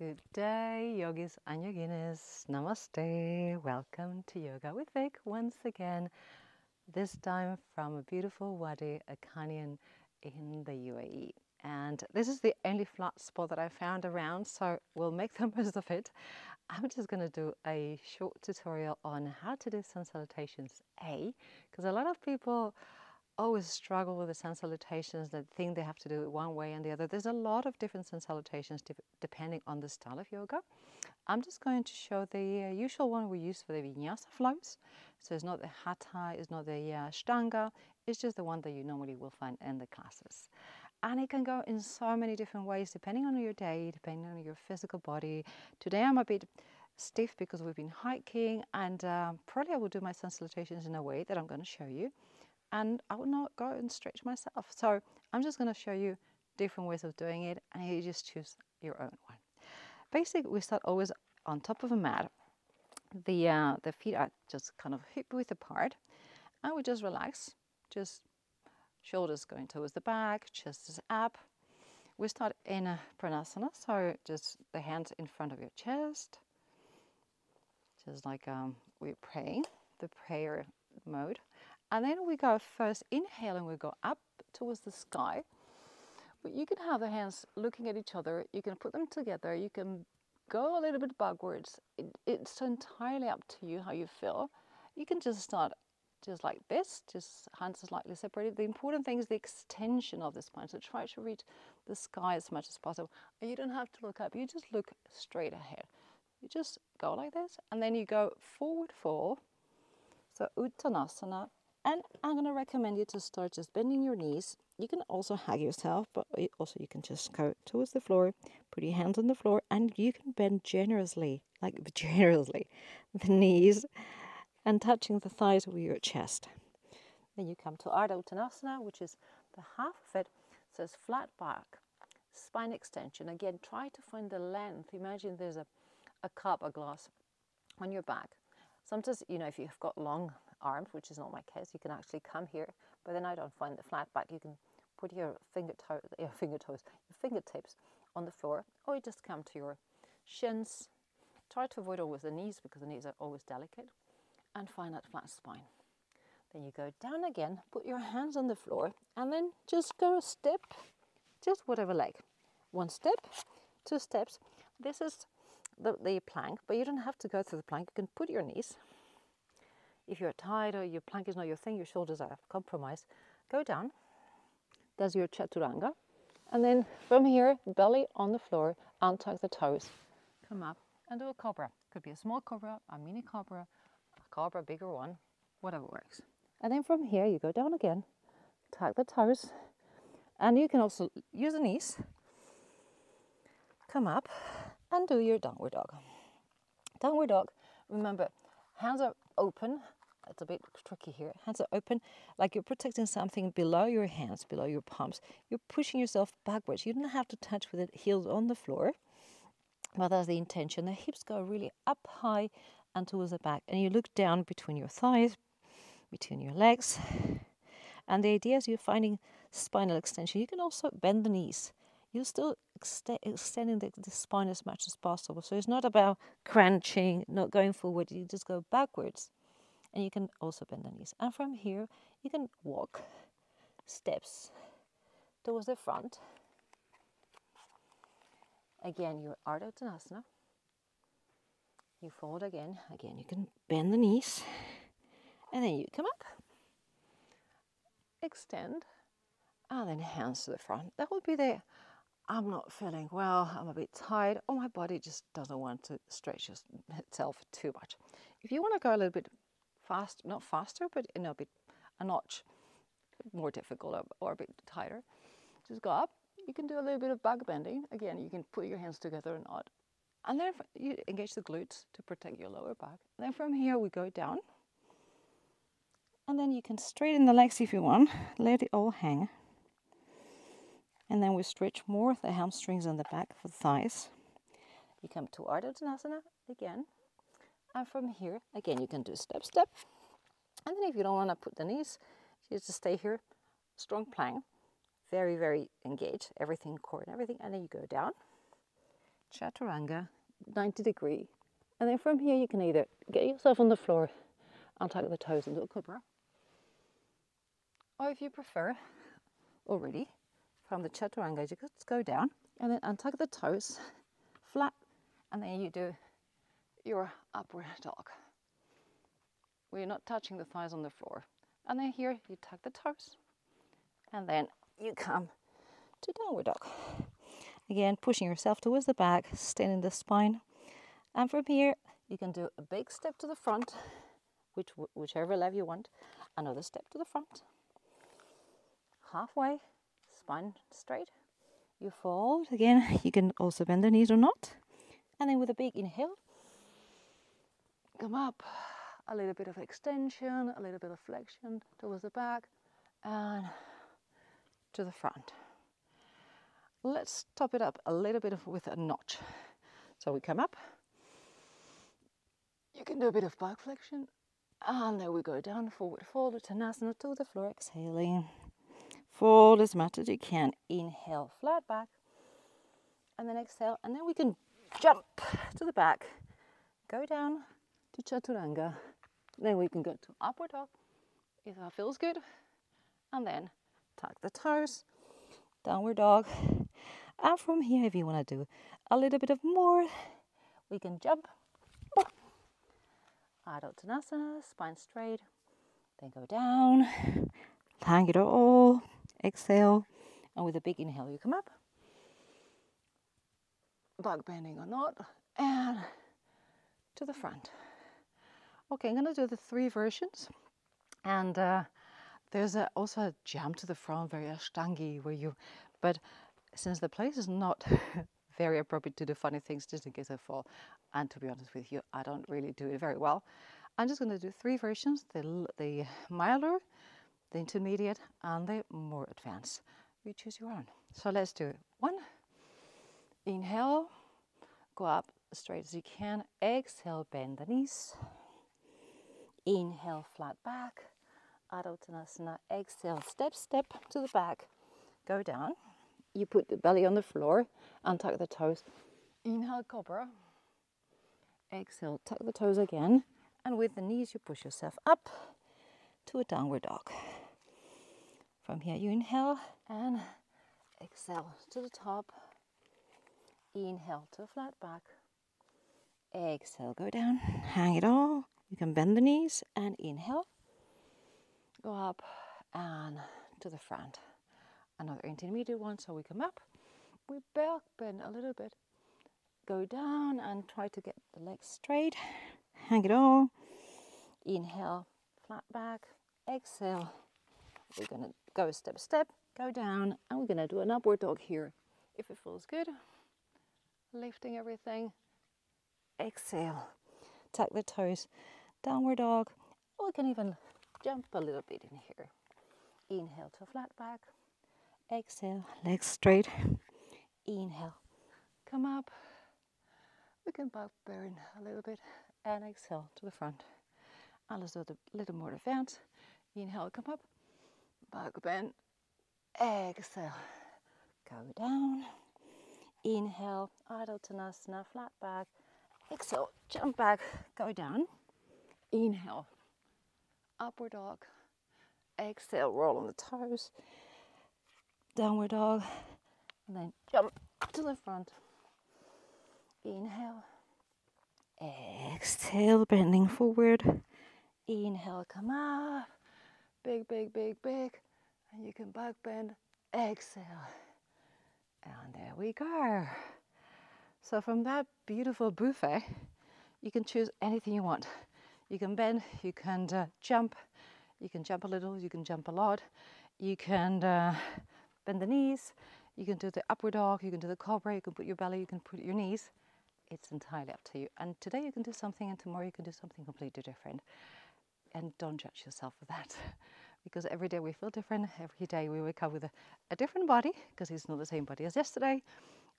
Good day, yogis and yoginis. Namaste. Welcome to Yoga with Vic once again, this time from a beautiful Wadi, a canyon in the UAE. And this is the only flat spot that I found around, so we'll make the most of it. I'm just going to do a short tutorial on how to do sun salutations A, because a lot of people always struggle with the sun salutations, that think they have to do it one way and the other. There's a lot of different sun salutations depending on the style of yoga. I'm just going to show the usual one we use for the vinyasa-flows. So it's not the hatha, it's not the shtanga, it's just the one that you normally will find in the classes. And it can go in so many different ways depending on your day, depending on your physical body. Today I'm a bit stiff because we've been hiking, and probably I will do my sun salutations in a way that I'm going to show you. And I will not go and stretch myself. So I'm just going to show you different ways of doing it, and you just choose your own one. Basically, we start always on top of a mat. The feet are just kind of hip width apart, and we just relax. Just shoulders going towards the back, chest is up. We start in a pranasana, so just the hands in front of your chest, just like we're praying, the prayer mode. And then we go first, inhale, and we go up towards the sky. But you can have the hands looking at each other. You can put them together. You can go a little bit backwards. It's entirely up to you how you feel. You can just start just like this, just hands slightly separated. The important thing is the extension of the spine. So try to reach the sky as much as possible. And you don't have to look up. You just look straight ahead. You just go like this, and then you go forward fold. So Uttanasana. And I'm going to recommend you to start just bending your knees. You can also hug yourself, but also you can just go towards the floor, put your hands on the floor, and you can bend generously, like generously, the knees and touching the thighs with your chest. Then you come to Ardha Uttanasana, which is the half of it. So it's flat back, spine extension. Again, try to find the length. Imagine there's a cup, a glass on your back. Sometimes, you know, if you've got long arms, which is not my case, you can actually come here, but then I don't find the flat back. You can put your fingertips on the floor, or you just come to your shins. Try to avoid always the knees, because the knees are always delicate, and find that flat spine. Then you go down again, put your hands on the floor, and then just go a step, just whatever leg. One step, two steps. This is the plank, but you don't have to go through the plank. You can put your knees. If you're tired or your plank is not your thing, your shoulders are compromised, go down. That's your chaturanga. And then from here, belly on the floor, untuck the toes, come up and do a cobra. Could be a small cobra, a mini cobra, a cobra, bigger one, whatever works. And then from here, you go down again, tuck the toes, and you can also use the knees, come up and do your downward dog. Downward dog, remember, hands are open. It's a bit tricky here. Hands are open, like you're protecting something below your hands, below your palms. You're pushing yourself backwards. You don't have to touch with the heels on the floor, but that's the intention. The hips go really up high and towards the back, and you look down between your thighs, between your legs. And the idea is you're finding spinal extension. You can also bend the knees. You're still extending the spine as much as possible. So it's not about crunching, not going forward. You just go backwards. And you can also bend the knees. And from here, you can walk steps towards the front. Again, your Ardha Uttanasana. You fold again. Again, you can bend the knees. And then you come up. Extend. And then hands to the front. That would be the, I'm not feeling well, I'm a bit tired, or my body just doesn't want to stretch itself too much. If you want to go a little bit fast, not faster, but a notch more difficult or a bit tighter, just go up. You can do a little bit of back bending. Again, you can put your hands together or not. And then you engage the glutes to protect your lower back. And then from here we go down. And then you can straighten the legs if you want. Let it all hang. And then we stretch more the hamstrings and the back of the thighs. You come to Ardha Uttanasana again. And from here, again, you can do step, step. And then if you don't want to put the knees, you just stay here, strong plank, very, very engaged, everything, core and everything. And then you go down. chaturanga, 90 degree. And then from here you can either get yourself on the floor and tuck the toes into a cobra, or if you prefer already from the chaturanga, you just go down and then untuck the toes flat, and then you do your upward dog. We're not touching the thighs on the floor. And then here you tuck the toes, and then you come to downward dog. Again, pushing yourself towards the back, staying in the spine. And from here, you can do a big step to the front, whichever leg you want. Another step to the front. Halfway, spine straight. You fold. Again, you can also bend the knees or not. And then with a big inhale, come up. A little bit of extension, a little bit of flexion towards the back and to the front. Let's top it up a little bit with a notch. So we come up. You can do a bit of back flexion, and then we go down, forward fold, Tadasana to the floor, exhaling. Fold as much as you can. Inhale, flat back, and then exhale, and then we can jump to the back, go down to chaturanga. Then we can go to upward dog if that feels good, and then tuck the toes, downward dog. And from here, if you want to do a little bit of more, we can jump. Tadasana, spine straight, then go down, hang it all, exhale, and with a big inhale, you come up, back bending or not, and to the front. Okay, I'm going to do the 3 versions, and there's also a jump to the front, very ashtangi, but since the place is not very appropriate to do funny things, just in case I fall, and to be honest with you, I don't really do it very well. I'm just going to do 3 versions, the milder, the intermediate, and the more advanced. You choose your own. So let's do it. 1, inhale, go up as straight as you can, exhale, bend the knees. Inhale, flat back, Tadasana, exhale, step to the back, go down. You put the belly on the floor and tuck the toes. Inhale, cobra. Exhale, tuck the toes again. And with the knees, you push yourself up to a downward dog. From here, you inhale and exhale to the top. Inhale to a flat back. Exhale, go down, hang it all. You can bend the knees and inhale. Go up and to the front. Another intermediate one, so we come up. We back bend a little bit. Go down and try to get the legs straight. Hang it all. Inhale, flat back. Exhale. We're going to go step, go down, and we're going to do an upward dog here. If it feels good, lifting everything. Exhale. Tuck the toes. Downward dog, or we can even jump a little bit in here. Inhale to flat back, exhale, legs straight, inhale, come up, we can back bend a little bit, and exhale to the front. And let's do a little more advanced. Inhale, come up, back bend, exhale, go down, inhale, Tadasana, flat back, exhale, jump back, go down. Inhale, upward dog, exhale, roll on the toes, downward dog, and then jump to the front. Inhale, exhale, bending forward. Inhale, come up, big, and you can back bend, exhale, and there we go. So from that beautiful buffet, you can choose anything you want. You can bend, you can jump a little, you can jump a lot, you can bend the knees, you can do the upward dog, you can do the cobra, you can put your belly, you can put your knees. It's entirely up to you. And today you can do something and tomorrow you can do something completely different. And don't judge yourself for that, because every day we feel different, every day we wake up with a different body, because it's not the same body as yesterday,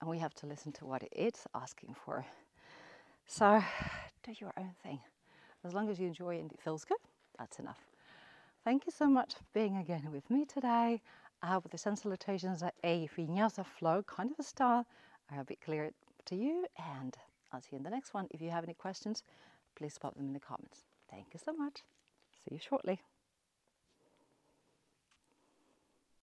and we have to listen to what it's asking for. So do your own thing. As long as you enjoy it and it feels good, that's enough. Thank you so much for being again with me today. I hope the salutations are a vinyasa-flow kind of a style. I hope it cleared to you, and I'll see you in the next one. If you have any questions, please pop them in the comments. Thank you so much. See you shortly.